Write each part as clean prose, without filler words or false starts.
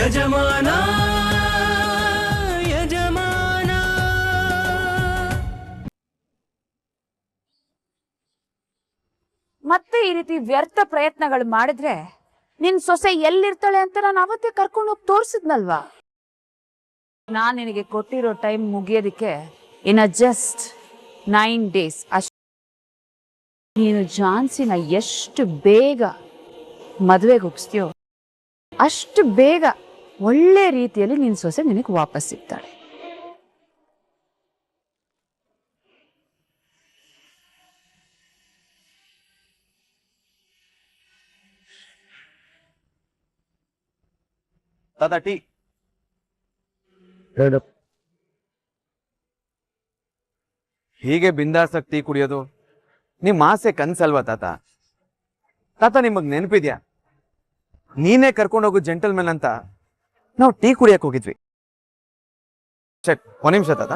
ಯಜಮಾನ ಯಜಮಾನ. ಮತ್ತೆ ಈ ರೀತಿ ವ್ಯರ್ಥ ಪ್ರಯತ್ನಗಳು ಮಾಡಿದ್ರೆ ನಿನ್ ಸೊಸೆ ಎಲ್ಲಿರ್ತಾಳೆ ಅಂತ ನಾನು ಅವತ್ತೇ ಕರ್ಕೊಂಡು ಹೋಗಿ ತೋರಿಸಿದ್ನಲ್ವಾ. ನಾನ್ ನಿನಗೆ ಕೊಟ್ಟಿರೋ ಟೈಮ್ ಮುಗಿಯೋದಿಕ್ಕೆ ಇನ್ನ ಜಸ್ಟ್ 9 days ಅಷ್ಟು. ನೀನು ಝಾನ್ಸಿನ ಎಷ್ಟು ಬೇಗ ಮದುವೆಗೆ ಒಪ್ಸ್ತೀಯೋ ಅಷ್ಟು ಬೇಗ ಒಳ್ಳೆ ರೀತಿಯಲ್ಲಿ ನಿನ್ ಸೊಸೆ ನಿನಗೆ ವಾಪಸ್ ಸಿಗ್ತಾಳೆ. ತಾತ ಟೀ. ಹೀಗೆ ಬಿಂದಾಸಕ್ ಟೀ ಕುಡಿಯೋದು ನಿಮ್ ಆಸೆ ಕನ್ಸಲ್ವಾ ತಾತ? ತಾತ ನಿಮಗ್ ನೆನಪಿದ್ಯಾ, ನೀನೇ ಕರ್ಕೊಂಡೋಗು ಜೆಂಟಲ್ಮೆನ್ ಅಂತ ನಾವು ಟೀ ಕುಡಿಯಕ್ ಹೋಗಿದ್ವಿ. ಒಂದ್ ನಿಮಿಷ ತಾತ.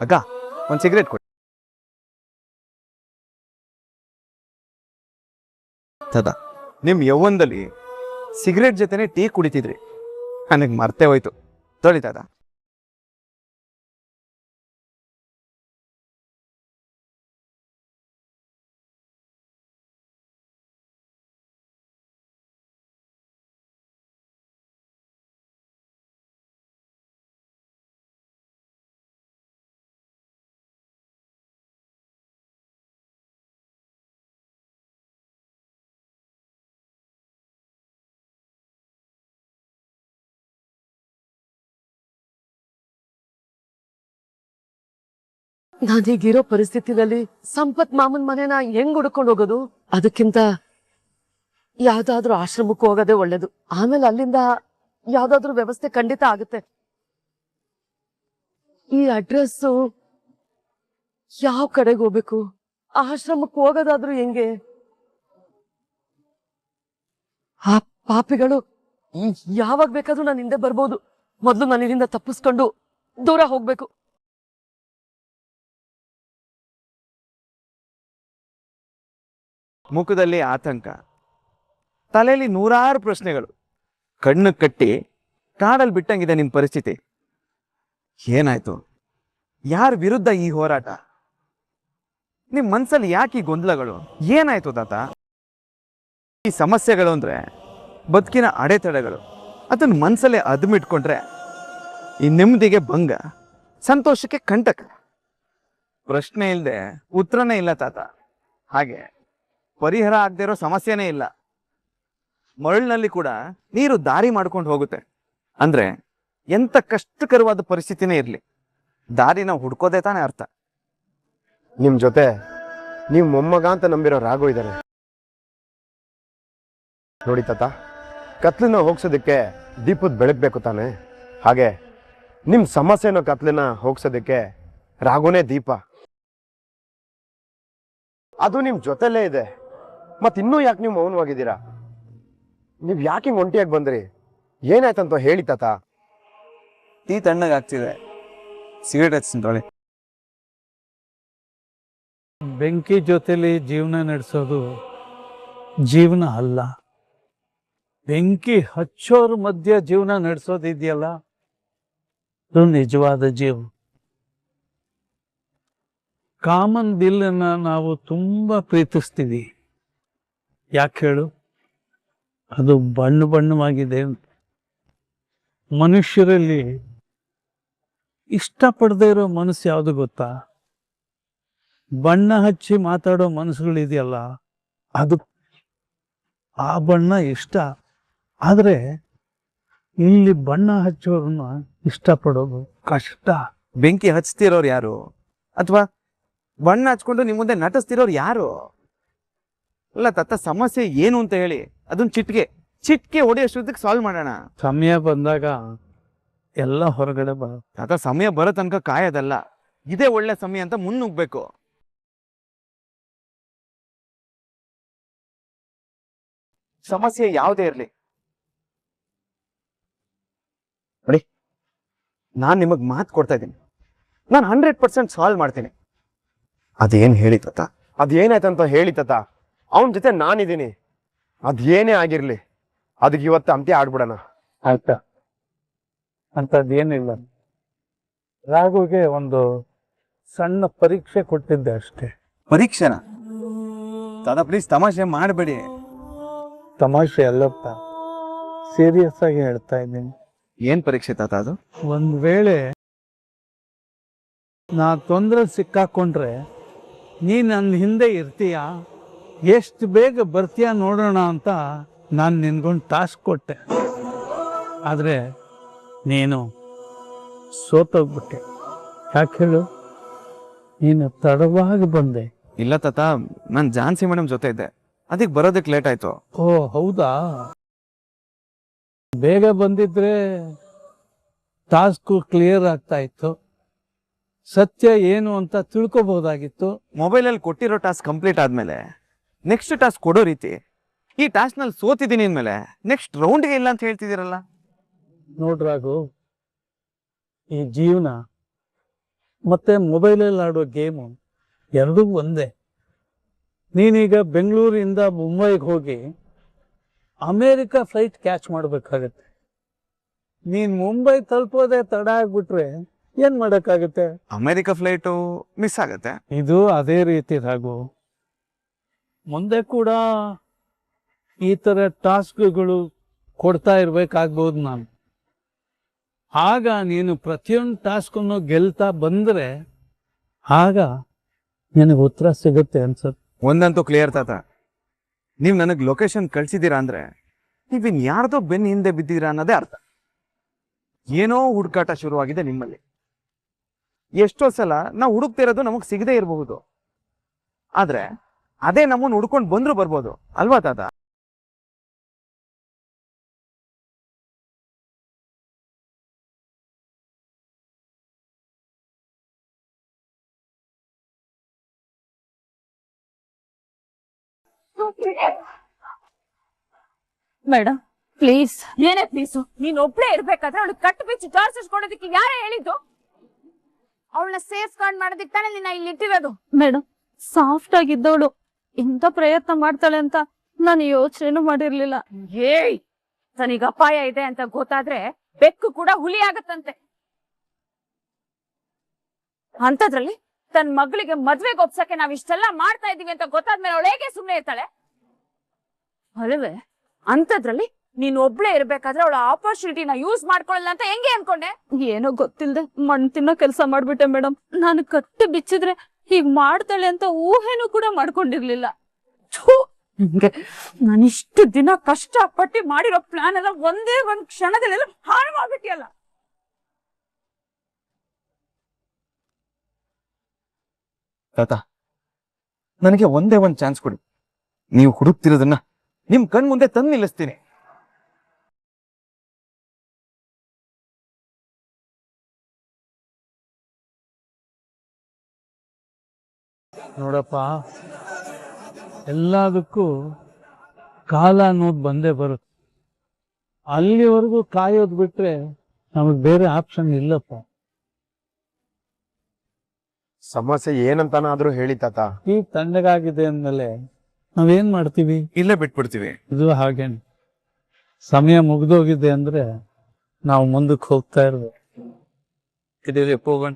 ಅಕ್ಕ ಒಂದ್ ಸಿಗರೇಟ್ ಕೊಡಿ. ತಾತ ನಿಮ್ ಯೌವನದಲ್ಲಿ ಸಿಗರೇಟ್ ಜೊತೆನೆ ಟೀ ಕುಡಿತಿದ್ರಿ, ನನಗೆ ಮರ್ತೇ ಹೋಯ್ತು. ತೊಳಿ ತಾತ. ನಾನೀಗಿರೋ ಪರಿಸ್ಥಿತಿನಲ್ಲಿ ಸಂಪತ್ ಮಾಮನ್ ಮನೆನ ಹೆಂಗ್ ಹುಡ್ಕೊಂಡು ಹೋಗೋದು? ಅದಕ್ಕಿಂತ ಯಾವ್ದಾದ್ರೂ ಆಶ್ರಮಕ್ಕೆ ಹೋಗೋದೇ ಒಳ್ಳೇದು. ಆಮೇಲೆ ಅಲ್ಲಿಂದ ಯಾವ್ದಾದ್ರೂ ವ್ಯವಸ್ಥೆ ಖಂಡಿತ ಆಗುತ್ತೆ. ಈ ಅಡ್ರೆಸ್ಸು ಯಾವ ಕಡೆಗೆ ಹೋಗ್ಬೇಕು? ಆಶ್ರಮಕ್ಕೆ ಹೋಗೋದಾದ್ರೂ ಹೆಂಗೆ? ಆ ಪಾಪಿಗಳು ಯಾವಾಗ ಬೇಕಾದ್ರೂ ನಾನು ಹಿಂದೆ ಬರ್ಬೋದು. ಮೊದ್ಲು ನಾನು ಇಲ್ಲಿಂದ ತಪ್ಪಿಸ್ಕೊಂಡು ದೂರ ಹೋಗ್ಬೇಕು. ಮುಖದಲ್ಲಿ ಆತಂಕ, ತಲೆಯಲ್ಲಿ 100 ಪ್ರಶ್ನೆಗಳು. ಕಣ್ಣು ಕಟ್ಟಿ ಕಾಡಲ್ಲಿ ಬಿಟ್ಟಂಗಿದೆ ನಿಮ್ ಪರಿಸ್ಥಿತಿ. ಏನಾಯ್ತು? ಯಾರ ವಿರುದ್ಧ ಈ ಹೋರಾಟ? ನಿಮ್ ಮನ್ಸಲ್ಲಿ ಯಾಕೆ ಈ ಗೊಂದಲಗಳು? ಏನಾಯ್ತು ತಾತ? ಈ ಸಮಸ್ಯೆಗಳು ಅಂದ್ರೆ ಬದುಕಿನ ಅಡೆತಡೆಗಳು. ಅದನ್ನ ಮನ್ಸಲ್ಲೇ ಅದ್ಮಿಟ್ಕೊಂಡ್ರೆ ಈ ನೆಮ್ಮದಿಗೆ ಭಂಗ, ಸಂತೋಷಕ್ಕೆ ಕಂಟಕ. ಪ್ರಶ್ನೆ ಇಲ್ಲದೆ ಉತ್ತರನೇ ಇಲ್ಲ ತಾತ. ಹಾಗೆ ಪರಿಹಾರ ಆಗದೆ ಇರೋ ಸಮಸ್ಯೆನೇ ಇಲ್ಲ. ಮರಳಿನಲ್ಲಿ ಕೂಡ ನೀರು ದಾರಿ ಮಾಡ್ಕೊಂಡು ಹೋಗುತ್ತೆ. ಅಂದ್ರೆ ಎಂತ ಕಷ್ಟಕರವಾದ ಪರಿಸ್ಥಿತಿನೇ ಇರ್ಲಿ, ದಾರಿನ ಹುಡ್ಕೋದೇ ತಾನೇ ಅರ್ಥ. ನಿಮ್ ಜೊತೆ ನೀವು ಮೊಮ್ಮಗ ಅಂತ ನಂಬಿರೋ ರಾಘು ಇದ್ದಾರೆ ನೋಡಿ ತಾತ. ಕತ್ಲನ್ನ ಹೋಗ್ಸೋದಕ್ಕೆ ದೀಪದ ಬೆಳಗ್ಬೇಕು ತಾನೆ, ಹಾಗೆ ನಿಮ್ ಸಮಸ್ಯೆನೋ ಕತ್ಲನ್ನ ಹೋಗ್ಸೋದಕ್ಕೆ ರಾಘುನೇ ದೀಪ. ಅದು ನಿಮ್ ಜೊತೆಲೇ ಇದೆ. ಮತ್ತಿನ್ನೂ ಯಾಕೆ ನೀವು ಮೌನವಾಗಿದ್ದೀರಾ? ನೀವ್ ಯಾಕೆ ಹಿಂಗ್ ಒಂಟಿಯಾಗಿ ಬಂದ್ರಿ? ಏನಾಯ್ತಂತ ಹೇಳಿ ತಾತ. ಟೀ ತಣ್ಣಗಾಗ್ತಿದೆ, ಸಿಗರೇಟ್ ಹಚ್ಚಿಂತೊಳೆ. ಬೆಂಕಿ ಜೊತೆಲಿ ಜೀವನ ನಡೆಸೋದು ಜೀವನ ಅಲ್ಲ. ಬೆಂಕಿ ಹಚ್ಚೋರ ಮಧ್ಯ ಜೀವನ ನಡೆಸೋದಿದೆಯಲ್ಲ, ಅದು ನಿಜವಾದ ಜೀವ. ಕಾಮನ್ ಬಿಲ್ಲನ್ನ ನಾವು ತುಂಬಾ ಪ್ರೀತಿಸ್ತೀವಿ. ಯಾಕೆ ಹೇಳು? ಅದು ಬಣ್ಣವಾಗಿದೆ. ಮನುಷ್ಯರಲ್ಲಿ ಇಷ್ಟಪಡದೇ ಇರೋ ಮನಸ್ಸು ಯಾವುದು ಗೊತ್ತಾ? ಬಣ್ಣ ಹಚ್ಚಿ ಮಾತಾಡೋ ಮನಸ್ಸುಗಳಿದೆಯಲ್ಲ, ಅದು ಆ ಬಣ್ಣ ಇಷ್ಟ. ಆದ್ರೆ ಇಲ್ಲಿ ಬಣ್ಣ ಹಚ್ಚೋರನ್ನ ಇಷ್ಟಪಡೋದು ಕಷ್ಟ. ಬೆಂಕಿ ಹಚ್ತಿರೋರು ಯಾರು? ಅಥವಾ ಬಣ್ಣ ಹಚ್ಕೊಂಡು ನಿಮ್ಮ ಮುಂದೆ ನಟಿಸ್ತಿರೋರು ಯಾರು? ಅಲ್ಲ ತಾತ, ಸಮಸ್ಯೆ ಏನು ಅಂತ ಹೇಳಿ ಅದನ್ನ ಚಿಟ್ಕೆ ಹೊಡೆಯೋಷ್ಟೊತ್ತಿಗೆ ಸಾಲ್ವ್ ಮಾಡೋಣ. ಸಮಯ ಬಂದಾಗ ಎಲ್ಲ ಹೊರಗಡೆ ತಾತ, ಸಮಯ ಬರೋ ತನಕ ಕಾಯೋದಲ್ಲ, ಇದೇ ಒಳ್ಳೆ ಸಮಯ ಅಂತ ಮುನ್ನುಗ್ಬೇಕು. ಸಮಸ್ಯೆ ಯಾವುದೇ ಇರ್ಲಿ ನೋಡಿ, ನಾನ್ ನಿಮಗ್ ಮಾತು ಕೊಡ್ತಾ ಇದ್ದೀನಿ, ನಾನು 100% ಸಾಲ್ವ್ ಮಾಡ್ತೀನಿ. ಅದೇನ್ ಹೇಳಿ ತಾತ, ಅದೇನಾಯ್ತಂತ ಹೇಳಿ ತಾತ. ಅವನ ಜೊತೆ ನಾನಿದ್ದೀನಿ. ಅದೇನೇ ಆಗಿರ್ಲಿ, ಅದಕ್ಕೆ ಇವತ್ತು ಅಂತ್ಯ ಆಡ್ಬಿಡೋಣ. ಆಯ್ತಾ ಅಂಥದ್ದೇನಿಲ್ಲ. ರಾಘುಗೆ ಒಂದು ಸಣ್ಣ ಪರೀಕ್ಷೆ ಕೊಟ್ಟಿದ್ದೆ ಅಷ್ಟೇ. ಪರೀಕ್ಷೆನ? ತಾತ ಪ್ಲೀಸ್ ತಮಾಷೆ ಮಾಡಬೇಡಿ. ತಮಾಷೆ ಅಲ್ಲಪ್ಪ, ಸೀರಿಯಸ್ ಆಗಿ ಹೇಳ್ತಾ ಇದ್ದೀನಿ. ಏನ್ ಪರೀಕ್ಷೆ ತಾತ ಅದು? ಒಂದ್ ವೇಳೆ ನಾ ತೊಂದರೆ ಸಿಕ್ಕಾಕೊಂಡ್ರೆ ನೀ ನನ್ನ ಹಿಂದೆ ಇರ್ತೀಯ, ಎಷ್ಟು ಬೇಗ ಬರ್ತೀಯ ನೋಡೋಣ ಅಂತ ನಾನು ನಿನ್ಗೊಂದು ಟಾಸ್ಕ್ ಕೊಟ್ಟೆ. ಆದರೆ ನೀನು ಸೋತೋಗ್ಬಿಟ್ಟೆ. ಯಾಕೆ ಹೇಳು? ನೀನು ತಡವಾಗಿ ಬಂದೆ. ಇಲ್ಲ ತಾತ, ನಾನು ಜಾನ್ಸಿ ಮೇಡಮ್ ಜೊತೆ ಇದ್ದೆ, ಅದಕ್ಕೆ ಬರೋದಕ್ಕೆ ಲೇಟ್ ಆಯ್ತು. ಓ ಹೌದಾ? ಬೇಗ ಬಂದಿದ್ರೆ ಟಾಸ್ಕು ಕ್ಲಿಯರ್ ಆಗ್ತಾ ಇತ್ತು, ಸತ್ಯ ಏನು ಅಂತ ತಿಳ್ಕೊಬಹುದಾಗಿತ್ತು. ಮೊಬೈಲಲ್ಲಿ ಕೊಟ್ಟಿರೋ ಟಾಸ್ಕ್ ಕಂಪ್ಲೀಟ್ ಆದ್ಮೇಲೆ ನೆಕ್ಸ್ಟ್ ಟಾಸ್ಕ್ ಕೊಡೋ ರೀತಿ, ಈ ಟಾಸ್ಕ್ ನಲ್ಲಿ ಸೋತಿದ್ದೀನಿ ಅಂದ್ಮೇಲೆ ನೆಕ್ಸ್ಟ್ ರೌಂಡ್ಗೆ ಇಲ್ಲ ಅಂತ ಹೇಳ್ತಿದ್ದೀರಲ್ಲ. ನೋಡ್ರಾಗು, ಈ ಜೀವನ ಮತ್ತೆ ಮೊಬೈಲಲ್ಲಿ ಆಡೋ ಗೇಮು ಎರಡೂ ಒಂದೇ. ನೀನೀಗ ಬೆಂಗಳೂರಿಂದ ಮುಂಬೈಗೆ ಹೋಗಿ ಅಮೇರಿಕಾ ಫ್ಲೈಟ್ ಕ್ಯಾಚ್ ಮಾಡಬೇಕಾಗತ್ತೆ. ನೀನ್ ಮುಂಬೈ ತಲುಪೋದೇ ತಡ ಆಗ್ಬಿಟ್ರೆ ಏನ್ ಮಾಡಕ್ಕಾಗತ್ತೆ? ಅಮೆರಿಕ ಫ್ಲೈಟು ಮಿಸ್ ಆಗತ್ತೆ. ಇದು ಅದೇ ರೀತಿ ರಾಘು, ಮುಂದೆ ಕೂಡ ಈ ತರ ಟಾಸ್ಕ್ಗಳು ಕೊಡ್ತಾ ಇರ್ಬೇಕಾಗ್ಬೋದು ನಾನು. ಆಗ ನೀನು ಪ್ರತಿಯೊಂದು ಟಾಸ್ಕನ್ನು ಗೆಲ್ತಾ ಬಂದ್ರೆ ಆಗ ನಿನಗೆ ಉತ್ತರ ಸಿಗುತ್ತೆ ಅನ್ಸತ್ತೆ. ಒಂದಂತೂ ಕ್ಲಿಯರ್ ತಾತ, ನೀವು ನನಗೆ ಲೊಕೇಶನ್ ಕಳ್ಸಿದ್ದೀರಾ ಅಂದ್ರೆ ನೀವಿನ್ ಯಾರ್ದೋ ಬೆನ್ನ ಹಿಂದೆ ಬಿದ್ದೀರಾ ಅನ್ನೋದೇ ಅರ್ಥ. ಏನೋ ಹುಡುಕಾಟ ಶುರುವಾಗಿದೆ ನಿಮ್ಮಲ್ಲಿ. ಎಷ್ಟೋ ಸಲ ನಾವು ಹುಡುಕ್ತಿರೋದು ನಮಗ್ ಸಿಗದೇ ಇರಬಹುದು, ಆದ್ರೆ ಅದೇ ನಮ್ಮನ್ನು ಹುಡ್ಕೊಂಡು ಬಂದ್ರು ಬರ್ಬೋದು ಅಲ್ವಾ ತಾತ? Madam please. ಏನೇ ಪ್ಲೀಸು? ನೀನ್ ಒಬ್ಳೇ ಇರ್ಬೇಕಾದ್ರೆ ಅವಳು ಕಟ್ಟು ಬಿಚ್ಚಿ ಟಾರ್ಚರ್ ಕೊಡೋದಕ್ಕೆ ಯಾರೇ ಹೇಳಿದ್ದು? ಅವಳನ್ನ ಸೇಫ್ ಗಾರ್ಡ್ ಮಾಡೋದಕ್ಕೆ ತಾನೇ ನಿನ್ನ ಇಲ್ಲಿ ಇಟ್ಟಿರೋದು. ಮೇಡಮ್, ಸಾಫ್ಟ್ ಆಗಿದ್ದವಳು ಇಂಥ ಪ್ರಯತ್ನ ಮಾಡ್ತಾಳೆ ಅಂತ ನಾನು ಯೋಚನೆನೂ ಮಾಡಿರ್ಲಿಲ್ಲ. ಏಯ್, ತನಿಗೆ ಅಪಾಯ ಇದೆ ಅಂತ ಗೊತ್ತಾದ್ರೆ ಬೆಕ್ಕು ಕೂಡ ಹುಲಿ ಆಗತ್ತಂತೆ. ಅಂತದ್ರಲ್ಲಿ ತನ್ನ ಮಗಳಿಗೆ ಮದ್ವೆಗೆ ಒಪ್ಸಕ್ಕೆ ನಾವ್ ಇಷ್ಟೆಲ್ಲ ಮಾಡ್ತಾ ಇದೀವಿ ಅಂತ ಗೊತ್ತಾದ್ಮೇಲೆ ಅವಳು ಹೇಗೆ ಸುಮ್ನೆ ಇರ್ತಾಳೆ ಅಲ್ವೇ? ಅಂತದ್ರಲ್ಲಿ ನೀನ್ ಒಬ್ಳೇ ಇರ್ಬೇಕಾದ್ರೆ ಅವಳ ಆಪರ್ಚುನಿಟಿನ ಯೂಸ್ ಮಾಡ್ಕೊಳ್ಳಲ್ಲ ಅಂತ ಹೆಂಗೆ ಅನ್ಕೊಂಡೆ? ಏನೋ ಗೊತ್ತಿಲ್ದೆ ಮಣ್ಣು ತಿನ್ನೋ ಕೆಲಸ ಮಾಡ್ಬಿಟ್ಟೆ ಮೇಡಮ್. ನಾನು ಕಟ್ಟಿ ಬಿಚ್ಚಿದ್ರೆ ಹೀಗ್ ಮಾಡ್ತಾಳೆ ಅಂತ ಊಹೆನೂ ಕೂಡ ಮಾಡ್ಕೊಂಡಿರ್ಲಿಲ್ಲ. ನಾನಿಷ್ಟು ದಿನ ಕಷ್ಟಪಟ್ಟು ಮಾಡಿರೋ ಪ್ಲಾನ್ ಎಲ್ಲ ಒಂದೇ ಒಂದ್ ಕ್ಷಣದಲ್ಲೆಲ್ಲ ಹಾಳು ಮಾಡ್ಬಿಟ್ಟಿಯಲ್ಲ. ತಾತ, ನನಗೆ ಒಂದೇ ಒಂದ್ ಚಾನ್ಸ್ ಕೊಡಿ. ನೀವು ಹುಡುಕ್ತಿರೋದನ್ನ ನಿಮ್ ಕಣ್ ಮುಂದೆ ತಂದು ನಿಲ್ಲಿಸ್ತೀನಿ. ನೋಡಪ್ಪ, ಎಲ್ಲದಕ್ಕೂ ಕಾಲ ಅನ್ನೋದು ಬಂದೇ ಬರುತ್ತೆ. ಅಲ್ಲಿವರೆಗೂ ಕಾಯೋದು ಬಿಟ್ರೆ ನಮಗ್ ಬೇರೆ ಆಪ್ಷನ್ ಇಲ್ಲಪ್ಪ. ಸಮಸ್ಯೆ ಏನಂತಾನಾದ್ರೂ ಹೇಳಿ ತಾತ. ಈ ತಣ್ಣಗಾಗಿದೆ ಅಂದ್ಮೇಲೆ ನಾವೇನ್ ಮಾಡ್ತೀವಿ? ಇಲ್ಲೇ ಬಿಟ್ಬಿಡ್ತೀವಿ. ಇದು ಹಾಗೇನೆ, ಸಮಯ ಮುಗ್ದೋಗಿದೆ ಅಂದ್ರೆ ನಾವು ಮುಂದಕ್ಕೆ ಹೋಗ್ತಾ ಇರ್ಬೇಕು. ಇದೀವಿ ಹೋಗೋಣ.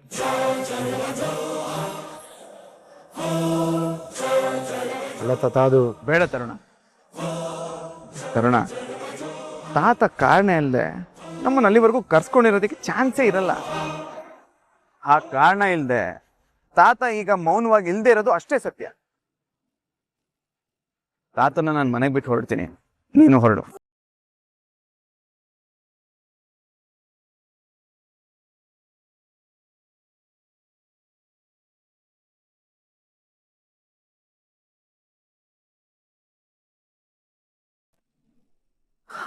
ಅಲ್ಲ ತಾತ, ಅದು ಬೇಡ ತರುಣ. ತರುಣ, ತಾತ ಕಾರಣ ಇಲ್ಲದೆ ನಮ್ಮನ್ನ ಅಲ್ಲಿವರೆಗೂ ಕರ್ಸ್ಕೊಂಡಿರೋದಕ್ಕೆ ಚಾನ್ಸೇ ಇರಲ್ಲ. ಆ ಕಾರಣ ಇಲ್ಲದೆ ತಾತ ಈಗ ಮೌನವಾಗಿ ಇಲ್ದೇ ಇರೋದು ಅಷ್ಟೇ ಸತ್ಯ. ತಾತನ ನಾನು ಮನೆಗೆ ಬಿಟ್ಟು ಹೊರಡ್ತೀನಿ, ನೀನು ಹೊರಡು.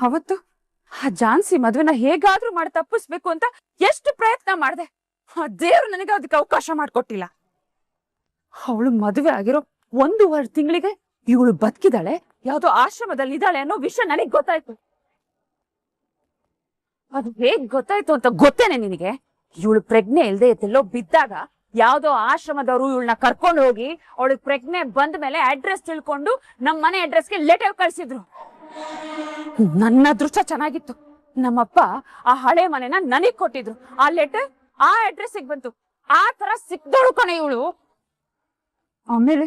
ಅವತ್ತು ಆ ಜಾನ್ಸಿ ಮದ್ವೆನ ಹೇಗಾದ್ರೂ ಮಾಡಿ ತಪ್ಪಿಸ್ಬೇಕು ಅಂತ ಎಷ್ಟು ಪ್ರಯತ್ನ ಮಾಡಿದೆ. ಆ ದೇವ್ರು ನನಗೆ ಅದಕ್ಕೆ ಅವಕಾಶ ಮಾಡ್ಕೊಟ್ಟಿಲ್ಲ. ಅವಳು ಮದುವೆ ಆಗಿರೋ 1.5 ತಿಂಗಳಿಗೆ ಇವಳು ಬದುಕಿದಾಳೆ, ಯಾವ್ದೋ ಆಶ್ರಮದಲ್ಲಿ ಇದ್ದಾಳೆ ಅನ್ನೋ ವಿಷಯ ನನಗ್ ಗೊತ್ತಾಯ್ತು. ಅದು ಹೇಗ್ ಗೊತ್ತಾಯ್ತು ಅಂತ ಗೊತ್ತೇನೆ ನಿನಗೆ? ಇವಳು ಪ್ರಜ್ಞೆ ಇಲ್ದೆ ಎಲ್ಲೋ ಬಿದ್ದಾಗ ಯಾವ್ದೋ ಆಶ್ರಮದವರು ಇವಳನ್ನ ಕರ್ಕೊಂಡು ಹೋಗಿ ಅವಳಿಗೆ ಪ್ರಜ್ಞೆ ಬಂದ ಮೇಲೆ ಅಡ್ರೆಸ್ ತಿಳ್ಕೊಂಡು ನಮ್ ಮನೆ ಅಡ್ರೆಸ್ಗೆ ಲೆಟರ್ ಕಳ್ಸಿದ್ರು. ನನ್ನ ಅದೃಷ್ಟ ಚೆನ್ನಾಗಿತ್ತು. ನಮ್ಮಪ್ಪ ಆ ಹಳೆ ಮನೆನ ನನಗ್ ಕೊಟ್ಟಿದ್ರು. ಆ ಲೆಟರ್ ಆ ಅಡ್ರೆಸ್ಸಿಗೆ ಬಂತು. ಆ ತರ ಸಿಕ್ದೋಳು ಕಣೆ ಇವಳು. ಆಮೇಲೆ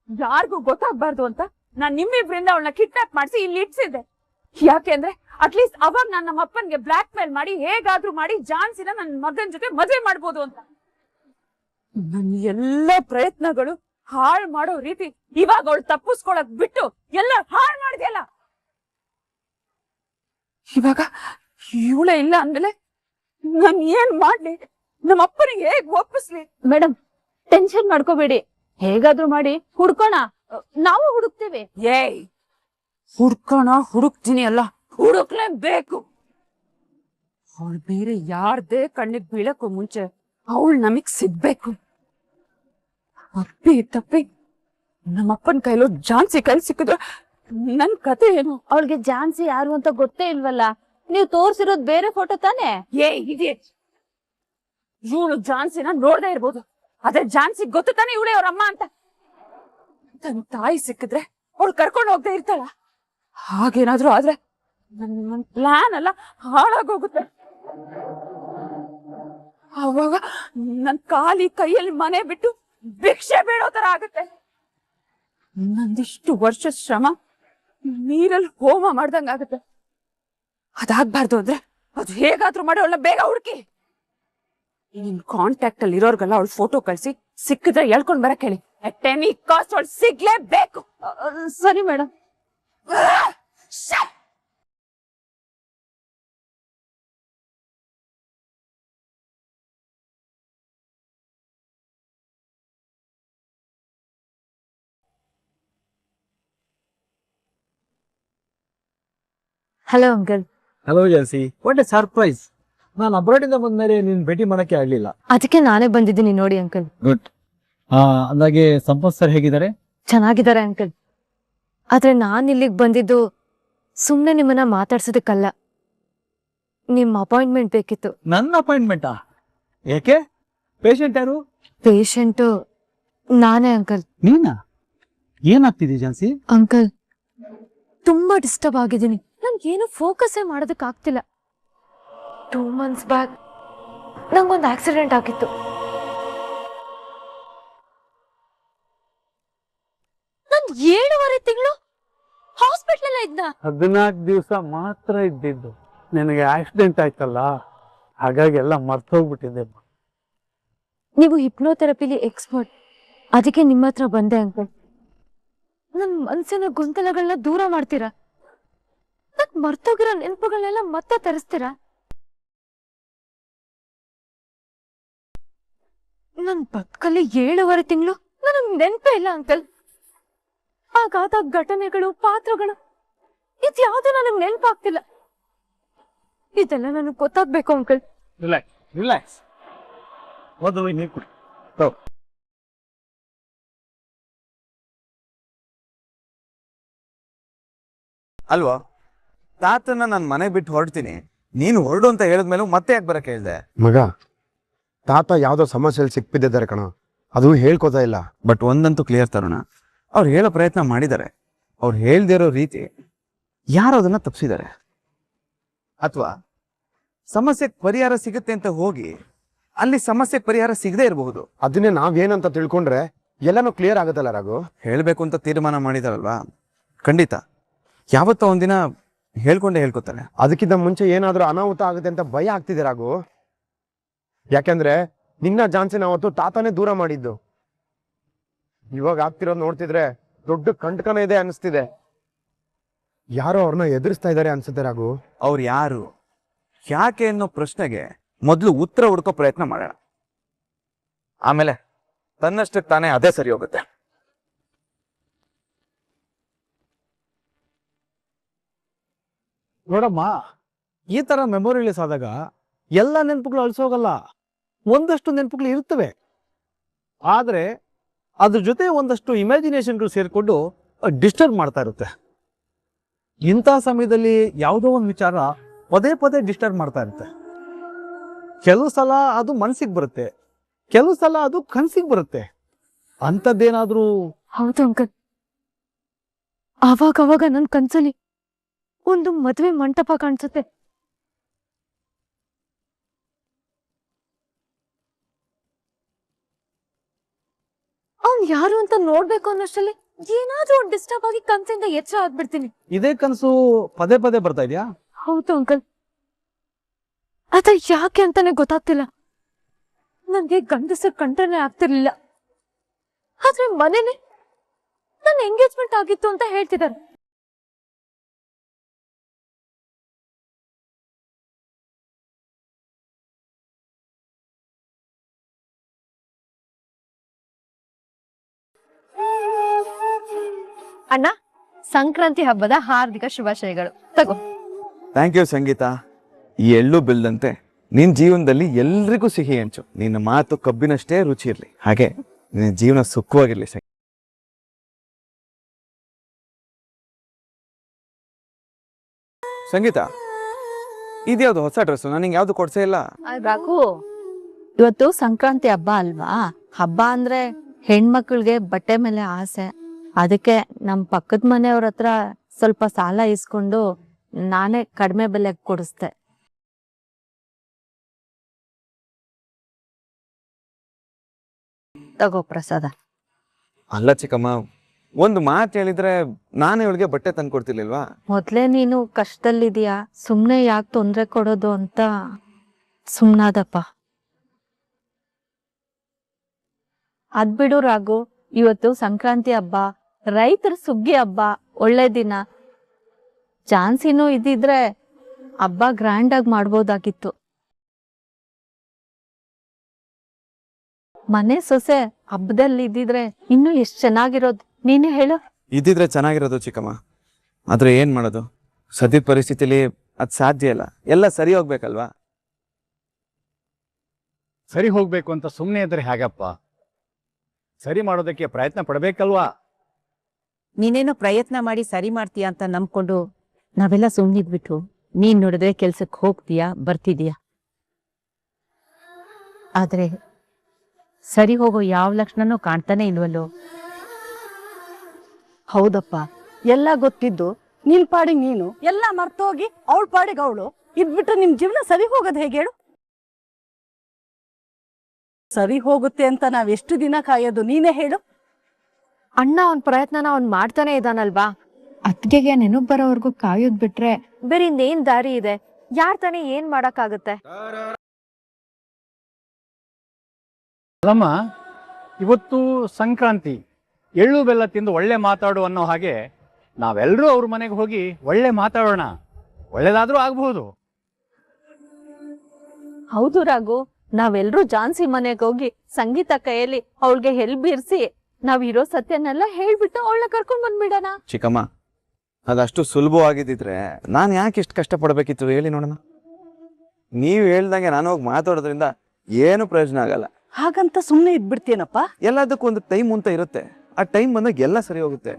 ಯಾರಿಗೂ ಗೊತ್ತಾಗ್ಬಾರ್ದು ಅಂತ ನಾನ್ ನಿಮ್ಮಿಬ್ರಿಂದ ಅವಳನ್ನ ಕಿಡ್ನಾಪ್ ಮಾಡಿಸಿ ಇಲ್ಲಿ ಇಟ್ಸಿದ್ದೆ. ಯಾಕೆಂದ್ರೆ ಅಟ್ಲೀಸ್ಟ್ ಅವಾಗ ನಾನು ನಮ್ಮ ಅಪ್ಪನ್ಗೆ ಬ್ಲಾಕ್ ಮೇಲ್ ಮಾಡಿ ಹೇಗಾದ್ರೂ ಮಾಡಿ ಝಾನ್ಸಿನ ನನ್ನ ಮಗನ್ ಜೊತೆ ಮದುವೆ ಮಾಡ್ಬೋದು ಅಂತ. ನನ್ನ ಎಲ್ಲ ಪ್ರಯತ್ನಗಳು ಹಾಳು ಮಾಡೋ ರೀತಿ ಇವಾಗ ಅವಳು ತಪ್ಪಿಸ್ಕೊಳಕ್ ಬಿಟ್ಟು ಎಲ್ಲ ಹಾಳು ಮಾಡಿದೆಯಲ್ಲ. ಇವಾಗ ಇವಳೇ ಇಲ್ಲ ಅಂದ್ಮೇಲೆ ನಾನ್ ಏನ್ ಮಾಡ್ಲಿ? ನಮ್ಮ ಅಪ್ಪನಿಗೆ ಹೇಗ್ ಒಪ್ಪಿಸ್ಲಿ? ಮೇಡಮ್ ಟೆನ್ಷನ್ ಮಾಡ್ಕೋಬೇಡಿ, ಹೇಗಾದ್ರೂ ಮಾಡಿ ಹುಡ್ಕೋಣ, ನಾವು ಹುಡುಕ್ತೇವೆ. ಏಯ್ ಹುಡುಕ್ತೀನಿ ಅಲ್ಲ, ಹುಡುಕ್ಲೇಬೇಕು. ಅವಳು ಬೇರೆ ಯಾರ್ದೇ ಕಣ್ಣಿಗೆ ಬೀಳಕ್ಕೂ ಮುಂಚೆ ಅವಳು ನಮಗ್ ಸಿಗ್ಬೇಕು. ಅಪ್ಪಿ ತಪ್ಪಿ ನಮ್ಮಪ್ಪನ ಕೈಲೋ ಝಾನ್ಸಿ ಕೈಲಿ ಸಿಕ್ಕಿದ್ರೆ ನನ್ ಕತೆ ಏನು? ಅವಳಿಗೆ ಝಾನ್ಸಿ ಯಾರು ಅಂತ ಗೊತ್ತೇ ಇಲ್ವಲ್ಲ, ನೀವು ತೋರ್ಸಿರೋದ್ ಬೇರೆ ಫೋಟೋ ತಾನೇ? ಇವಳು ಝಾನ್ಸಿನ ನೋಡ್ದೇ ಇರ್ಬೋದು, ಆದ್ರೆ ಝಾನ್ಸಿ ಗೊತ್ತು ತಾನೆ ಇವಳೇ ಅವ್ರ ಅಮ್ಮ ಅಂತ. ತನ್ನ ತಾಯಿ ಸಿಕ್ಕಿದ್ರೆ ಅವಳು ಕರ್ಕೊಂಡು ಹೋಗ್ತಾ ಇರ್ತಾಳ. ಹಾಗೇನಾದ್ರೂ ಆದ್ರೆ ನನ್ ಪ್ಲಾನ್ ಎಲ್ಲ ಹಾಳಾಗೋಗುತ್ತೆ. ಅವಾಗ ನನ್ ಖಾಲಿ ಕೈಯಲ್ಲಿ ಮನೆ ಬಿಟ್ಟು ಭಿಕ್ಷೆ ಬೇಡೋ ತರ ಆಗುತ್ತೆ. ನಂದಿಷ್ಟು ವರ್ಷ ಶ್ರಮ ನೀರಲ್ಲಿ ಹೋಮ ಮಾಡ್ದಂಗ ಆಗುತ್ತೆ. ಅದಾಗ್ಬಾರ್ದು ಅಂದ್ರೆ ಅದು ಹೇಗಾದ್ರೂ ಮಾಡಿ ಅವಳನ್ನ ಬೇಗ ಹುಡುಕಿ. ನಿನ್ ಕಾಂಟ್ಯಾಕ್ಟ್ ಅಲ್ಲಿ ಇರೋರ್ಗೆಲ್ಲ ಅವಳು ಫೋಟೋ ಕಳ್ಸಿ ಸಿಕ್ಕಿದ್ರೆ ಹೇಳ್ಕೊಂಡ್ ಬರಕ್ ಹೇಳಿ. ಅಟ್ ಎನಿ ಕಾಸ್ಟ್ ಅವಳು ಸಿಗ್ಲೇಬೇಕು. ಸರಿ madam. Hello uncle. Hello Jhansi, what A surprise. ನಾನು ಅಬ್ರಾಡಿಂದ ಬಂದ್ಮೇಲೆ ನೀನ್ ಭೇಟಿ ಮಾಡಕ್ಕೆ ಆಗ್ಲಿಲ್ಲ. ಅದಕ್ಕೆ ನಾನೇ ಬಂದಿದ್ದೀನಿ ನೋಡಿ ಅಂಕಲ್. ಗುಡ್. ಅಂದಾಗೆ ಸಂಪತ್ ಸರ್ ಹೇಗಿದ್ದಾರೆ? ಚೆನ್ನಾಗಿದ್ದಾರೆ ಅಂಕಲ್. ಆದ್ರೆ ನಾನ್ ಇಲ್ಲಿಗೆ ಬಂದಿದ್ದು ಸುಮ್ನೆ ನಿಮ್ಮನ್ನ ಮಾತಾಡ್ಸೋದಕ್ಕಲ್ಲ, ನಿಮ್ ಅಪಾಯಿಂಟ್ಮೆಂಟ್ ಬೇಕಿತ್ತು. ನನ್ನ ಅಪಾಯಿಂಟ್ಮೆಂಟಾ? ಏಕೆ? ಪೇಷಂಟ್ ಯಾರು? ಪೇಷಂಟು ನಾನೇ ಅಂಕಲ್. ನೀನಾ? ಏನಾಗ್ತಿದೆ ಜಾನ್ಸಿ? ಅಂಕಲ್ ತುಂಬಾ ಡಿಸ್ಟರ್ಬ್ ಆಗಿದ್ದೀನಿ, ನನ್ಗೇನು ಫೋಕಸ್ಸೇ ಮಾಡೋದಕ್ ಆಗ್ತಿಲ್ಲ. 2 months ಬ್ಯಾಕ್ ನಂಗೊಂದು ಆಕ್ಸಿಡೆಂಟ್ ಆಗಿತ್ತು. ನನ್ 7.5 ತಿಂಗಳು ಹಾಸ್ಪಿಟಲ್ ಇದ್ದ. 14 ದಿವಸ ಮಾತ್ರ ಇದ್ದಿದ್ದು. ನಿನಗೆ ಆಕ್ಸಿಡೆಂಟ್ ಆಯ್ತಲ್ಲ, ಹಾಗಾಗಿ ಎಲ್ಲ ಮರ್ತೋಗ್ಬಿಟ್ಟಿದೆ. ನೀವು ಹಿಪ್ನೋಥೆರಪಿಲಿ ಎಕ್ಸ್ಪರ್ಟ್, ಅದಕ್ಕೆ ನಿಮ್ಮ ಹತ್ರ ಬಂದೆ ಅಂಕಲ್. ನನ್ ಮನ್ಸಿನ ಗೊಂದಲಗಳನ್ನ ದೂರ ಮಾಡ್ತೀರಾ, ನನ್ ಮರ್ತೋಗಿರೋ ನೆನಪುಗಳನ್ನೆಲ್ಲ ಮತ್ತೆ ತರಿಸ್ತೀರಾ. ನನ್ ಬದುಕಲ್ಲಿ 7.5 ತಿಂಗಳು ನನಗ್ ನೆನಪೇ ಇಲ್ಲ ಅಂಕಲ್. ಆಗಾದ ಘಟನೆಗಳು, ಪಾತ್ರಗಳು, ಇದ್ಯಾವುದು ನನಗ್ ನೆನಪಾಗ್ತಿಲ್ಲ. ಇದೆಲ್ಲ ನನಗ್ ಗೊತ್ತಾಗ್ಬೇಕು ಅಂಕಲ್. ರಿಲ್ಯಾಕ್ಸ್. ಅಲ್ವಾ, ತಾತನ ನಾನು ಮನೆ ಬಿಟ್ಟು ಹೊರಡ್ತೀನಿ, ನೀನು ಹೊರಡು ಅಂತ ಹೇಳಿದ್ಮೇಲೆ ಮತ್ತೆ ಯಾಕೆ ಬರಕ್ಕೆ ಹೇಳ್ದೆ? ಮಗ, ತಾತ ಯಾವ್ದೋ ಸಮಸ್ಯೆಯಲ್ಲಿ ಸಿಕ್ಬಿದ್ದಿದ್ದಾರೆ ಕಣ, ಅದು ಹೇಳ್ಕೋತಾ ಇಲ್ಲ. ಬಟ್ ಒಂದಂತೂ ಕ್ಲಿಯರ್ ತರುಣ, ಅವ್ರು ಹೇಳೋ ಪ್ರಯತ್ನ ಮಾಡಿದ್ದಾರೆ. ಅವ್ರು ಹೇಳ್ದೇ ಇರೋ ರೀತಿ ಯಾರು ಅದನ್ನ ತಪ್ಪಿಸಿದ್ದಾರೆ, ಅಥವಾ ಸಮಸ್ಯೆಗೆ ಪರಿಹಾರ ಸಿಗುತ್ತೆ ಅಂತ ಹೋಗಿ ಅಲ್ಲಿ ಸಮಸ್ಯೆಗೆ ಪರಿಹಾರ ಸಿಗದೆ ಇರಬಹುದು. ಅದನ್ನೇ ನಾವೇನಂತ ತಿಳ್ಕೊಂಡ್ರೆ ಎಲ್ಲಾನು ಕ್ಲಿಯರ್ ಆಗುತ್ತಲ್ಲ ರಾಘು. ಹೇಳ್ಬೇಕು ಅಂತ ತೀರ್ಮಾನ ಮಾಡಿದಾರಲ್ವಾ, ಖಂಡಿತ ಯಾವತ್ತೋ ಒಂದಿನ ಹೇಳ್ಕೊಂಡೇ ಹೇಳ್ಕೊತಾರೆ. ಅದಕ್ಕಿಂತ ಮುಂಚೆ ಏನಾದ್ರೂ ಅನಾಹುತ ಆಗುತ್ತೆ ಅಂತ ಭಯ ಆಗ್ತಿದೆ ರಾಘು. ಯಾಕೆಂದ್ರೆ ನಿನ್ನ ಝಾನ್ಸಿನ ಅವತ್ತು ತಾತನೇ ದೂರ ಮಾಡಿದ್ದು. ಇವಾಗ ಆಗ್ತಿರೋದು ನೋಡ್ತಿದ್ರೆ ದೊಡ್ಡ ಕಂಟಕನ ಇದೆ ಅನಿಸ್ತಿದೆ. ಯಾರೋ ಅವ್ರನ್ನ ಎದುರಿಸ್ತಾ ಇದ್ದಾರೆ ಅನ್ಸುತ್ತೆ ರಾಘು. ಅವ್ರು ಯಾರು, ಯಾಕೆ ಅನ್ನೋ ಪ್ರಶ್ನೆಗೆ ಮೊದಲು ಉತ್ತರ ಹುಡ್ಕೋ ಪ್ರಯತ್ನ ಮಾಡೋಣ, ಆಮೇಲೆ ತನ್ನಷ್ಟಕ್ಕೆ ತಾನೇ ಅದೇ ಸರಿ ಹೋಗುತ್ತೆ. ನೋಡಮ್ಮ, ಈ ತರ ಮೆಮೊರಿಲೆಸ್ ಆದಾಗ ಎಲ್ಲ ನೆನಪುಗಳು ಅಳಿಸೋಗಲ್ಲ, ಒಂದಷ್ಟು ನೆನಪುಗಳು ಇರ್ತವೆ. ಆದ್ರೆ ಅದ್ರ ಜೊತೆ ಒಂದಷ್ಟು ಇಮ್ಯಾಜಿನೇಷನ್ಗಳು ಸೇರಿಕೊಂಡು ಡಿಸ್ಟರ್ಬ್ ಮಾಡ್ತಾ ಇರುತ್ತೆ. ಇಂಥ ಸಮಯದಲ್ಲಿ ಯಾವುದೋ ಒಂದು ವಿಚಾರ ಪದೇ ಪದೇ ಡಿಸ್ಟರ್ಬ್ ಮಾಡ್ತಾ ಇರುತ್ತೆ. ಕೆಲವು ಸಲ ಅದು ಮನಸ್ಸಿಗೆ ಬರುತ್ತೆ, ಕೆಲವು ಸಲ ಅದು ಕನಸಿಗೆ ಬರುತ್ತೆ. ಅಂಥದ್ದೇನಾದ್ರೂ? ಹೌದು ಅಂಕಲ್, ಅವಾಗ ನನ್ ಕನ್ಸಲ್ಲಿ ಒಂದು ಮದುವೆ ಮಂಟಪ ಕಾಣಿಸುತ್ತೆ. ಯಾರು ಅಂತ ನೋಡ್ಬೇಕು ಅನ್ನೋಷ್ಟರಲ್ಲಿ ಏನಾದ್ರೂ ಒಂದು ಡಿಸ್ಟರ್ಬ್ ಆಗಿ ಕನ್ಸಿಂದ ಎಚ್ಚರ ಆಗ್ಬಿಡ್ತೀನಿ. ಇದೇ ಕನಸು ಪದೇ ಪದೇ ಬರ್ತಾ ಇದೆಯಾ? ಹೌದು ಅಂಕಲ್, ಆದ್ರೆ ಯಾಕೆ ಅಂತಾನೆ ಗೊತ್ತಾಗ್ತಿಲ್ಲ. ನನ್ಗೆ ಗಂಡಸರು ಕಂಡ್ರೇನೆ ಆಗ್ತಿರ್ಲಿಲ್ಲ, ಆದ್ರೆ ಮನೇನೆ ನನ್ನ ಎಂಗೇಜ್ಮೆಂಟ್ ಆಗಿತ್ತು ಅಂತ ಹೇಳ್ತಿದ್ದಾರೆ. ಅಣ್ಣ, ಸಂಕ್ರಾಂತಿ ಹಬ್ಬದ ಹಾರ್ದಿಕ ಶುಭಾಶಯಗಳು. ತಗೋ. ಥ್ಯಾಂಕ್ ಯು ಸಂಗೀತ. ಈ ಎಳ್ಳು ಬೆಲ್ಲದಂತೆ ನಿನ್ನ ಜೀವನದಲ್ಲಿ ಎಲ್ರಿಗೂ ಸಿಹಿ ಹಂಚು. ನಿನ್ನ ಮಾತು ಕಬ್ಬಿನಷ್ಟೇ ರುಚಿ ಇರಲಿ, ಹಾಗೆ ನಿನ್ನ ಜೀವನ ಸುಖವಾಗಿರ್ಲಿ. ಸಂಗೀತ, ಇದ್ಯಾವ್ದು ಹೊಸ ಡ್ರೆಸ್ಸು? ನನಗೆ ಯಾವ್ದು ಕೊಡ್ಸೇ ಇಲ್ಲ. ರಾಘು, ಇವತ್ತು ಸಂಕ್ರಾಂತಿ ಹಬ್ಬ ಅಲ್ವಾ? ಹಬ್ಬ ಅಂದ್ರೆ ಹೆಣ್ಮಕ್ಳಿಗೆ ಬಟ್ಟೆ ಮೇಲೆ ಆಸೆ. ಅದಕ್ಕೆ ನಮ್ ಪಕ್ಕದ ಮನೆಯವ್ರ ಹತ್ರ ಸ್ವಲ್ಪ ಸಾಲ ಇಸ್ಕೊಂಡು ನಾನೇ ಕಡಿಮೆ ಬೆಲೆಗೆ ಕೊಡಿಸ್ದೆ. ತಗೋ ಪ್ರಸಾದ. ಅಲ್ಲ ಚಿಕ್ಕಮ್ಮ, ಒಂದು ಮಾತು ಹೇಳಿದ್ರೆ ನಾನು ಇವಳಿಗೆ ಬಟ್ಟೆ ತಂದು ಕೊಡ್ತಿರ್ಲಿಲ್ವಾ? ಮೊದ್ಲೇ ನೀನು ಕಷ್ಟದಲ್ಲಿದೀಯಾ, ಸುಮ್ನೆ ಯಾಕೆ ತೊಂದ್ರೆ ಕೊಡೋದು ಅಂತ ಸುಮ್ನಾದಪ್ಪ. ಅದ್ಬಿಡು ರಾಘು, ಇವತ್ತು ಸಂಕ್ರಾಂತಿ ಹಬ್ಬ, ರೈತರ ಸುಗ್ಗಿ ಹಬ್ಬ, ಒಳ್ಳೆ ದಿನ. ಚಾನ್ಸಿನೂ ಇದ್ದಿದ್ರೆ ಹಬ್ಬ ಗ್ರ್ಯಾಂಡ್ ಆಗಿ ಮಾಡ್ಬೋದಾಗಿತ್ತು. ಮನೆ ಸೊಸೆ ಹಬ್ಬದಲ್ಲಿ ಇದ್ದಿದ್ರೆ ಇನ್ನೂ ಎಷ್ಟು ಚೆನ್ನಾಗಿರೋದು, ನೀನೇ ಹೇಳು. ಇದ್ದಿದ್ರೆ ಚೆನ್ನಾಗಿರೋದು ಚಿಕ್ಕಮ್ಮ, ಆದ್ರೆ ಏನ್ ಮಾಡೋದು? ಸದ್ಯದ ಪರಿಸ್ಥಿತಿಲಿ ಅದ್ ಸಾಧ್ಯ ಇಲ್ಲ. ಎಲ್ಲ ಸರಿ ಹೋಗ್ಬೇಕಲ್ವಾ? ಸರಿ ಹೋಗ್ಬೇಕು ಅಂತ ಸುಮ್ಮನೆ ಇದ್ರೆ ಹೇಗಪ್ಪ? ಸರಿ ಮಾಡೋದಕ್ಕೆ ಪ್ರಯತ್ನ ಪಡಬೇಕಲ್ವಾ? ನೀನೇನೋ ಪ್ರಯತ್ನ ಮಾಡಿ ಸರಿ ಮಾಡ್ತೀಯಾ ಅಂತ ನಂಬ್ಕೊಂಡು ನಾವೆಲ್ಲ ಸುಮ್ಮನಿದ್ಬಿಟ್ಟು ನೀನ್ ನೋಡಿದ್ರೆ ಕೆಲ್ಸಕ್ಕೆ ಹೋಗ್ತೀಯಾ, ಬರ್ತಿದೀಯಾ. ಆದ್ರೆ ಸರಿ ಹೋಗೋ ಯಾವ ಲಕ್ಷಣನೂ ಕಾಣ್ತಾನೆ ಇಲ್ವಲ್ಲೋ. ಹೌದಪ್ಪ, ಎಲ್ಲ ಗೊತ್ತಿದ್ದು ನಿನ್ ಪಾಡಿಗೆ ನೀನು ಎಲ್ಲ ಮರ್ತೋಗಿ ಅವಳ ಪಾಡಿಗೆ ಅವಳು ಇದ್ಬಿಟ್ರೆ ನಿಮ್ ಜೀವನ ಸರಿ ಹೋಗೋದು ಹೇಗೆ ಹೇಳು? ಸರಿ ಹೋಗುತ್ತೆ ಅಂತ ನಾವ್ ಎಷ್ಟು ದಿನ ಕಾಯೋದು, ನೀನೇ ಹೇಳು. ಅಣ್ಣ ಅವನ್ ಪ್ರಯತ್ನನ ಅವ್ನ್ ಮಾಡ್ತಾನೆ ಇದಾನಲ್ವಾ? ಅತ್ತಿಗೆಗೆ ನೆನಪು ಬರೋವರೆಗೂ ಕಾಯೋದ್ ಬಿಟ್ರೆ ಬೇರೆ ಇನ್ನೇನ್ ದಾರಿ ಇದೆ? ಯಾರ್ ತಾನೇ ಏನ್ ಮಾಡಕ್ಕಾಗತ್ತೆ? ಅಲ್ಲಮ್ಮ, ಇವತ್ತು ಸಂಕ್ರಾಂತಿ, ಎಳ್ಳು ಬೆಲ್ಲ ತಿಂದು ಒಳ್ಳೆ ಮಾತಾಡು ಅನ್ನೋ ಹಾಗೆ ನಾವೆಲ್ಲರೂ ಅವ್ರ ಮನೆಗೆ ಹೋಗಿ ಒಳ್ಳೆ ಮಾತಾಡೋಣ. ಒಳ್ಳೇದಾದ್ರೂ ಆಗ್ಬಹುದು. ಹೌದು ರಾಘು, ನಾವೆಲ್ರೂ ಜಾನ್ಸಿ ಮನೆಗೆ ಹೋಗಿ ಸಂಗೀತ ಕೈಯಲ್ಲಿ ಅವಳಿಗೆ ಹೆಲ್ಬೀರ್ಸಿ ನಾವ್ ಇರೋ ಸತ್ಯನೆಲ್ಲ ಹೇಳ್ಬಿಟ್ಟು ಅವಳನ್ನ ಕರ್ಕೊಂಡ್ ಬಂದ್ಬಿಡೋಣ. ಚಿಕ್ಕಮ್ಮ, ಅದಷ್ಟು ಸುಲಭವಾಗಿದ್ದಿದ್ರೆ ನಾನು ಯಾಕೆ ಇಷ್ಟು ಕಷ್ಟಪಡ್ಬೇಕಿತ್ತು ಹೇಳಿ ನೋಡೋಣ. ನೀವು ಹೇಳ್ದಂಗೆ ನಾನು ಹೋಗಿ ಮಾತಾಡೋದ್ರಿಂದ ಏನು ಪ್ರಯೋಜನ ಆಗಲ್ಲ. ಹಾಗಂತ ಸುಮ್ನೆ ಇದ್ಬಿಡ್ತೀನಪ್ಪ? ಎಲ್ಲದಕ್ಕೂ ಒಂದು ಟೈಮ್ ಅಂತ ಇರುತ್ತೆ. ಆ ಟೈಮ್ ಬಂದಾಗ ಎಲ್ಲ ಸರಿ ಹೋಗುತ್ತೆ.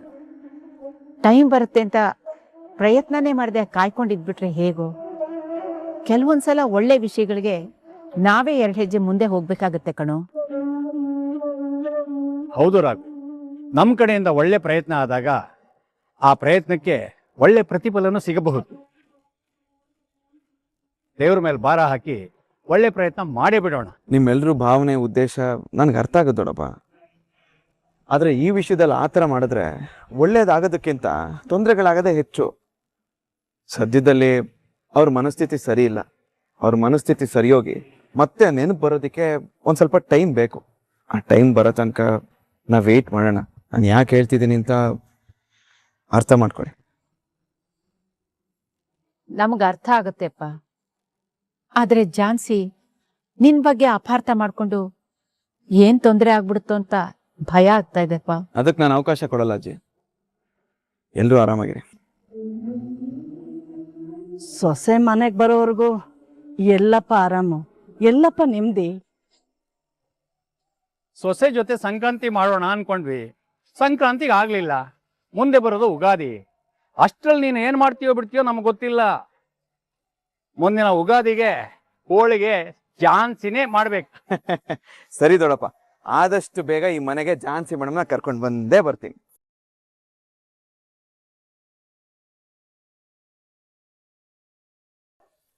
ಟೈಮ್ ಬರುತ್ತೆ ಅಂತ ಪ್ರಯತ್ನನೇ ಮಾಡದೆ ಕಾಯ್ಕೊಂಡಿದ್ಬಿಟ್ರೆ ಹೇಗೋ? ಕೆಲವೊಂದ್ಸಲ ಒಳ್ಳೆ ವಿಷಯಗಳಿಗೆ ನಾವೇ 2 ಹೆಜ್ಜೆ ಮುಂದೆ ಹೋಗ್ಬೇಕಾಗತ್ತೆ ಕಣೋ. ಹೌದು ರಾಘು, ನಮ್ಮ ಕಡೆಯಿಂದ ಒಳ್ಳೆ ಪ್ರಯತ್ನ ಆದಾಗ ಆ ಪ್ರಯತ್ನಕ್ಕೆ ಒಳ್ಳೆ ಪ್ರತಿಫಲನೂ ಸಿಗಬಹುದು. ದೇವ್ರ ಮೇಲೆ ಭಾರ ಹಾಕಿ ಒಳ್ಳೆ ಪ್ರಯತ್ನ ಮಾಡೇ ಬಿಡೋಣ. ನಿಮ್ಮೆಲ್ಲರೂ ಭಾವನೆ, ಉದ್ದೇಶ ನನಗೆ ಅರ್ಥ ಆಗೋದು ದೊಡ್ಡಪ್ಪ. ಆದರೆ ಈ ವಿಷಯದಲ್ಲಿ ಆ ಥರ ಮಾಡಿದ್ರೆ ಒಳ್ಳೇದಾಗೋದಕ್ಕಿಂತ ತೊಂದರೆಗಳಾಗದೇ ಹೆಚ್ಚು. ಸದ್ಯದಲ್ಲಿ ಅವ್ರ ಮನಸ್ಥಿತಿ ಸರಿ ಇಲ್ಲ. ಅವ್ರ ಮನಸ್ಥಿತಿ ಸರಿಯೋಗಿ ಮತ್ತೆ ನೆನಪು ಬರೋದಕ್ಕೆ ಒಂದು ಸ್ವಲ್ಪ ಟೈಮ್ ಬೇಕು. ಆ ಟೈಮ್ ಬರೋ ತನಕ ನಾವು ವೆಯ್ಟ್ ಮಾಡೋಣ. ನಾನು ಯಾಕೆ ಹೇಳ್ತಿದ್ದೀನಿ ಅಂತ ಅರ್ಥ ಮಾಡ್ಕೊಳ್ಳಿ. ನಮ್ಗೆ ಅರ್ಥ ಆಗತ್ತೆಪ್ಪ, ಆದ್ರೆ ಜಾನ್ಸಿ ನಿನ್ ಬಗ್ಗೆ ಅಪಾರ್ಥ ಮಾಡ್ಕೊಂಡು ಏನ್ ತೊಂದರೆ ಆಗ್ಬಿಡುತ್ತೋ ಅಂತ ಭಯ ಆಗ್ತಾ ಇದೆಪ್ಪ. ಅದಕ್ಕೆ ನಾನು ಅವಕಾಶ ಕೊಡಲ್ಲ ಅಜ್ಜಿ. ಎಲ್ಲರೂ ಆರಾಮಾಗಿರಿ. ಸೊಸೆ ಮನೆಗ್ ಬರೋವರೆಗೂ ಎಲ್ಲಪ್ಪ ಆರಾಮು, ಎಲ್ಲಪ್ಪ ನೆಮ್ಮದಿ. ಸೊಸೆ ಜೊತೆ ಸಂಕ್ರಾಂತಿ ಮಾಡೋಣ ಅನ್ಕೊಂಡ್ವಿ, ಸಂಕ್ರಾಂತಿಗೆ ಆಗ್ಲಿಲ್ಲ. ಮುಂದೆ ಬರೋದು ಉಗಾದಿ. ಅಷ್ಟ್ರಲ್ಲಿ ನೀನು ಏನ್ ಮಾಡ್ತೀಯೋ ಬಿಡ್ತೀಯೋ ನಮ್ಗೆ ಗೊತ್ತಿಲ್ಲ. ಮುಂದಿನ ಉಗಾದಿಗೆ ಹೋಳಿಗೆ ಜಾನ್ಸಿನೇ ಮಾಡ್ಬೇಕು. ಸರಿ ದೊಡ್ಡಪ್ಪ, ಆದಷ್ಟು ಬೇಗ ಈ ಮನೆಗೆ ಜಾನ್ಸಿ ಮೇಡಮ್ನ ಕರ್ಕೊಂಡು ಬಂದೇ ಬರ್ತೀನಿ.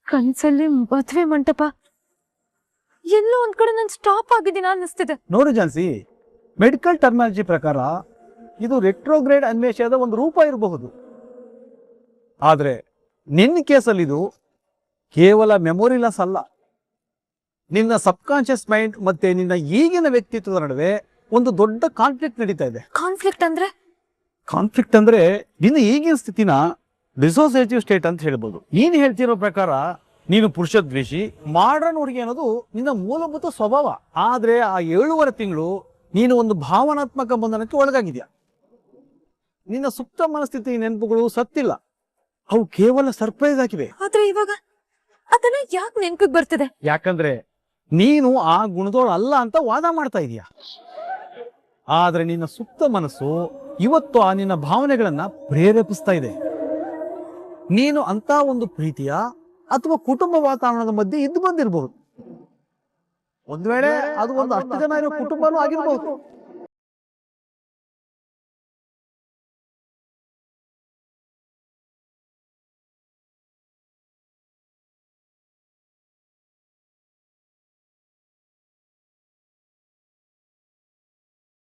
ಕನ್ಸಲ್ಲಿ ಮದ್ವೆ ಮಂಟಪ ಎಲ್ಲೋ ಒಂದ್ ಕಡೆ ನಾನು ಸ್ಟಾಪ್ ಆಗಿದ್ದೀನ ಅನ್ನಿಸ್ತಿದೆ. ನೋಡು ಜಾನ್ಸಿ, ಮೆಡಿಕಲ್ ಟರ್ಮಾಲಜಿ ಪ್ರಕಾರ ಇದು ರೆಟ್ರೋಗ್ರೇಡ್ ಅನ್ವೇಷಣದ ಒಂದು ರೂಪ ಇರಬಹುದು. ಆದರೆ ನಿನ್ನ ಕೇಸಲ್ಲಿ ಇದು ಕೇವಲ ಮೆಮೊರಿ ಲಾಸ್ ಅಲ್ಲ. ನಿನ್ನ ಸಬ್ಕಾನ್ಷಿಯಸ್ ಮೈಂಡ್ ಮತ್ತೆ ನಿನ್ನ ಈಗಿನ ವ್ಯಕ್ತಿತ್ವದ ನಡುವೆ ಒಂದು ದೊಡ್ಡ ಕಾನ್ಫ್ಲಿಕ್ಟ್ ನಡೀತಾ ಇದೆ. ಕಾನ್ಫ್ಲಿಕ್ಟ್ ಅಂದ್ರೆ? ಕಾನ್ಫ್ಲಿಕ್ಟ್ ಅಂದ್ರೆ ನಿನ್ನ ಈಗಿನ ಸ್ಥಿತಿನ ಡಿಸೋಸಿಯೇಟಿವ್ ಸ್ಟೇಟ್ ಅಂತ ಹೇಳ್ಬೋದು. ನೀನು ಹೇಳ್ತಿರೋ ಪ್ರಕಾರ ನೀನು ಪುರುಷ ದ್ವೇಷಿ, ಮಾಡರ್ನ್ ಹುಡುಗಿ ಅನ್ನೋದು ನಿನ್ನ ಮೂಲಭೂತ ಸ್ವಭಾವ. ಆದ್ರೆ ಆ 7.5 ತಿಂಗಳು ನೀನು ಒಂದು ಭಾವನಾತ್ಮಕ ಬಂಧನಕ್ಕೆ ಒಳಗಾಗಿದ್ಯಾ. ನಿನ್ನ ಸುಪ್ತ ಮನಸ್ಥಿತಿ ನೆನಪುಗಳು ಸತ್ತಿಲ್ಲ, ಅವು ಕೇವಲ ಸರ್ಪ್ರೈಸ್ ಆಗಿವೆ. ಆದ್ರೆ ಇವಾಗ ಅದನ್ನ ಯಾಕೆ ನೆನ್ಪಿಗೆ ಬರ್ತಿದೆ? ಯಾಕಂದ್ರೆ ನೀನು ಆ ಗುಣದೋಳು ಅಲ್ಲ ಅಂತ ವಾದ ಮಾಡ್ತಾ ಇದೀಯ. ಆದ್ರೆ ನಿನ್ನ ಸುಪ್ತ ಮನಸ್ಸು ಇವತ್ತು ಆ ನಿನ್ನ ಭಾವನೆಗಳನ್ನ ಪ್ರೇರೇಪಿಸ್ತಾ ಇದೆ. ನೀನು ಅಂತ ಒಂದು ಪ್ರೀತಿಯ ಅಥವಾ ಕುಟುಂಬ ವಾತಾವರಣದ ಮಧ್ಯೆ ಇದ್ದು ಬಂದಿರಬಹುದು. ಒಂದ್ ವೇಳೆ ಅದು ಒಂದು 10 ಜನ ಇರೋ ಕುಟುಂಬನೂ ಆಗಿರಬಹುದು.